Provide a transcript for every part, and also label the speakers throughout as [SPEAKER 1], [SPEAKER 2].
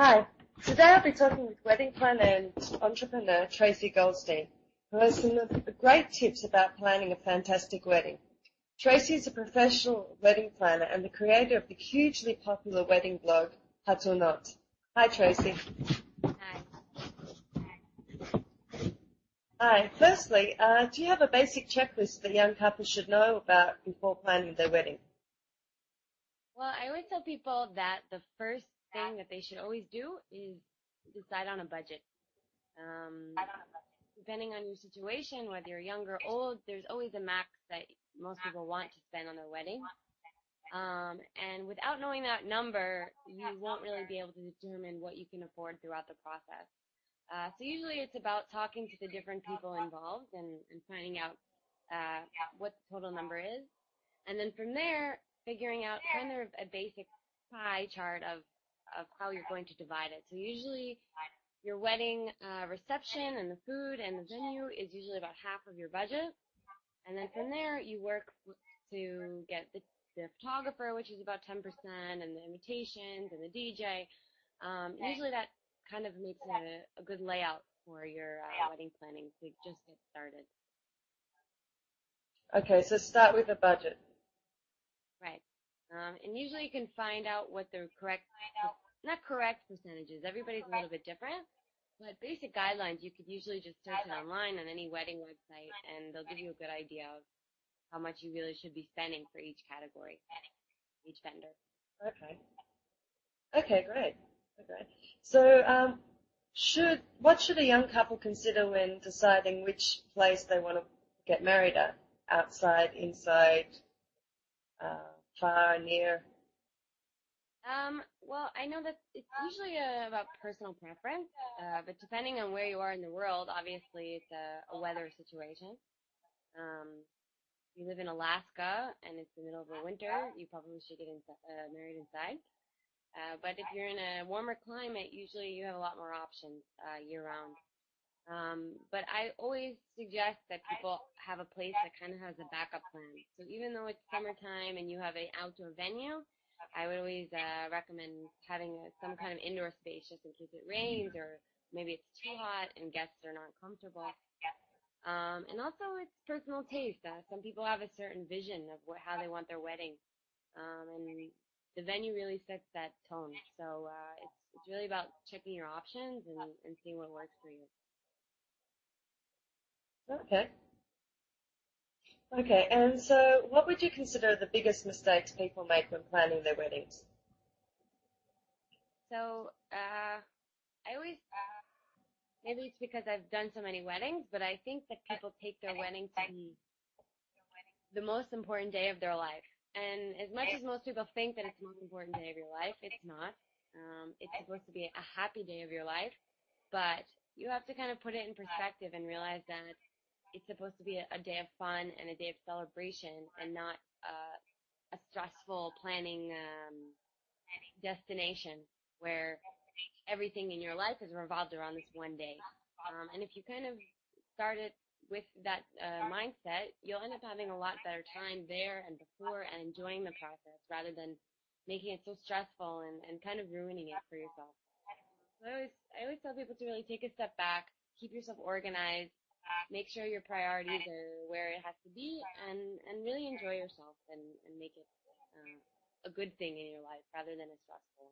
[SPEAKER 1] Hi, today I'll be talking with wedding planner and entrepreneur Tracey Goldstein, who has some great tips about planning a fantastic wedding. Tracey is a professional wedding planner and the creator of the hugely popular wedding blog, Hut or Not. Hi, Tracey.
[SPEAKER 2] Hi.
[SPEAKER 1] Hi. Firstly, do you have a basic checklist that young couples should know about before planning their wedding?
[SPEAKER 2] Well, I always tell people that the first thing that they should always do is decide on a budget. Um, Depending on your situation, whether you're young or old, there's always a max that most people want to spend on their wedding. And without knowing that number, you won't really be able to determine what you can afford throughout the process. So usually it's about talking to the different people involved and finding out what the total number is. And then from there, figuring out kind of a basic pie chart of how you're going to divide it. So usually your wedding reception and the food and the venue is usually about half of your budget. And then from there, you work to get the photographer, which is about 10%, and the invitations and the DJ. Usually that kind of makes a good layout for your wedding planning to just get started.
[SPEAKER 1] Okay, so start with a budget.
[SPEAKER 2] Right. And usually you can find out what the not correct percentages. Everybody's a little bit different, but basic guidelines, you could usually just search it online on any wedding website, and they'll give you a good idea of how much you really should be spending for each category, each vendor.
[SPEAKER 1] Okay. Okay, great. Okay. So, what should a young couple consider when deciding which place they want to get married at? Outside, inside, far, near?
[SPEAKER 2] Well, I know that it's usually about personal preference, but depending on where you are in the world, obviously it's a weather situation. If you live in Alaska and it's the middle of the winter, you probably should get married inside. But if you're in a warmer climate, usually you have a lot more options year-round. But I always suggest that people have a place that kind of has a backup plan. So even though it's summertime and you have an outdoor venue, I would always recommend having some kind of indoor space just in case it rains or maybe it's too hot and guests are not comfortable. And also it's personal taste. Some people have a certain vision of how they want their wedding. And the venue really sets that tone. So it's really about checking your options and seeing what works for you.
[SPEAKER 1] Okay. Okay, and so what would you consider the biggest mistakes people make when planning their weddings?
[SPEAKER 2] So I always, maybe it's because I've done so many weddings, but I think that people take their wedding to be the most important day of their life. And as much as most people think that it's the most important day of your life, it's not. It's supposed to be a happy day of your life, but you have to kind of put it in perspective and realize that it's supposed to be a day of fun and a day of celebration and not a stressful planning destination where everything in your life is revolved around this one day. And if you kind of start it with that mindset, you'll end up having a lot better time there and before and enjoying the process rather than making it so stressful and kind of ruining it for yourself. So I always tell people to really take a step back, keep yourself organized, make sure your priorities are where it has to be, and really enjoy yourself and make it a good thing in your life rather than a stressful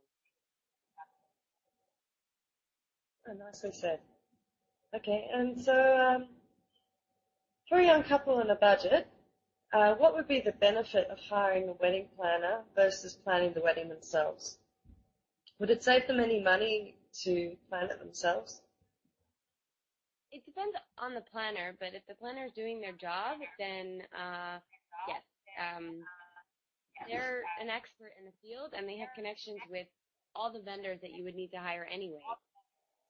[SPEAKER 2] one.
[SPEAKER 1] Oh, nicely said. Okay, and so for a young couple on a budget, what would be the benefit of hiring a wedding planner versus planning the wedding themselves? Would it save them any money to plan it themselves?
[SPEAKER 2] It depends on the planner, but if the planner is doing their job, then yes. They're an expert in the field, and they have connections with all the vendors that you would need to hire anyway.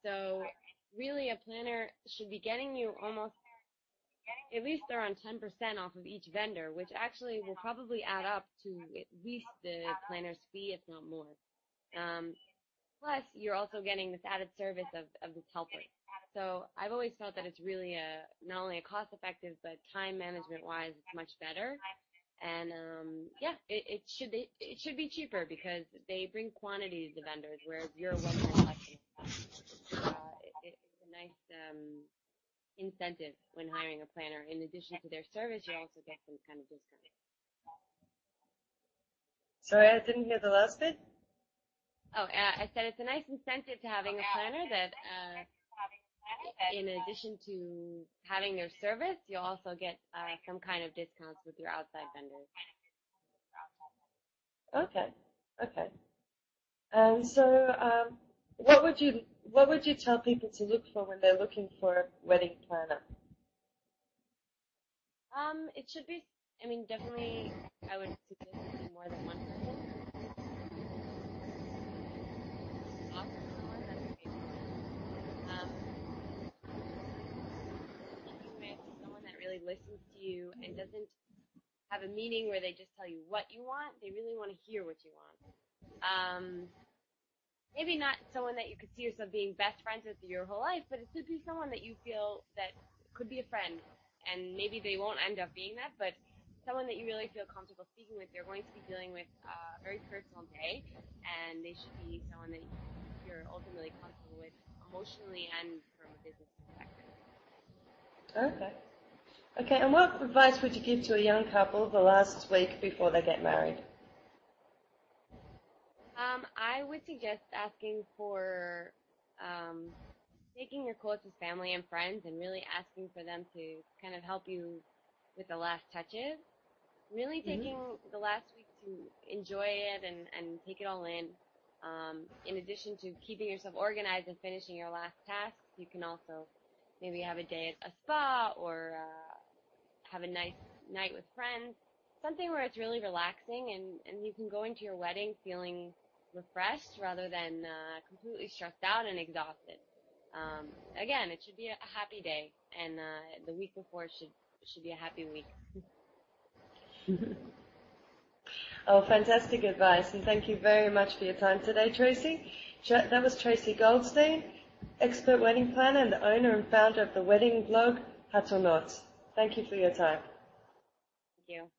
[SPEAKER 2] So really, a planner should be getting you almost at least around 10% off of each vendor, which actually will probably add up to at least the planner's fee, if not more. Plus, you're also getting this added service of this helper. So I've always felt that it's really not only a cost-effective, but time management-wise, it's much better. And yeah, it should be cheaper because they bring quantity to the vendors, whereas you're a one-time customer. It's a nice incentive when hiring a planner. In addition to their service, you also get some kind of discount.
[SPEAKER 1] Sorry, I didn't hear the last bit.
[SPEAKER 2] Oh, I said it's a nice incentive to having a planner that, in addition to having their service, you'll also get some kind of discounts with your outside vendors.
[SPEAKER 1] Okay. And so, what would you tell people to look for when they're looking for a wedding planner?
[SPEAKER 2] It should be, I mean, definitely, I would suggest using more than one person. Talk to someone, that's a big one. Speaking with someone that really listens to you and doesn't have a meeting where they just tell you what you want. They really want to hear what you want. Maybe not someone that you could see yourself being best friends with your whole life, but it could be someone that you feel that could be a friend. And maybe they won't end up being that, but someone that you really feel comfortable speaking with. They're going to be dealing with a very personal day, and they should be someone that you're ultimately comfortable with emotionally and from a business perspective.
[SPEAKER 1] Okay, and what advice would you give to a young couple the last week before they get married?
[SPEAKER 2] I would suggest asking for taking your closest family and friends and really asking for them to kind of help you with the last touches. Really taking the last week to enjoy it and take it all in. In addition to keeping yourself organized and finishing your last tasks, you can also maybe have a day at a spa or have a nice night with friends. Something where it's really relaxing and you can go into your wedding feeling refreshed rather than completely stressed out and exhausted. Again, it should be a happy day, and the week before should be a happy week.
[SPEAKER 1] Oh, fantastic advice, and thank you very much for your time today, Tracey. That was Tracey Goldstein, expert wedding planner and the owner and founder of the wedding blog Hat or Not. Thank you for your time.
[SPEAKER 2] Thank you.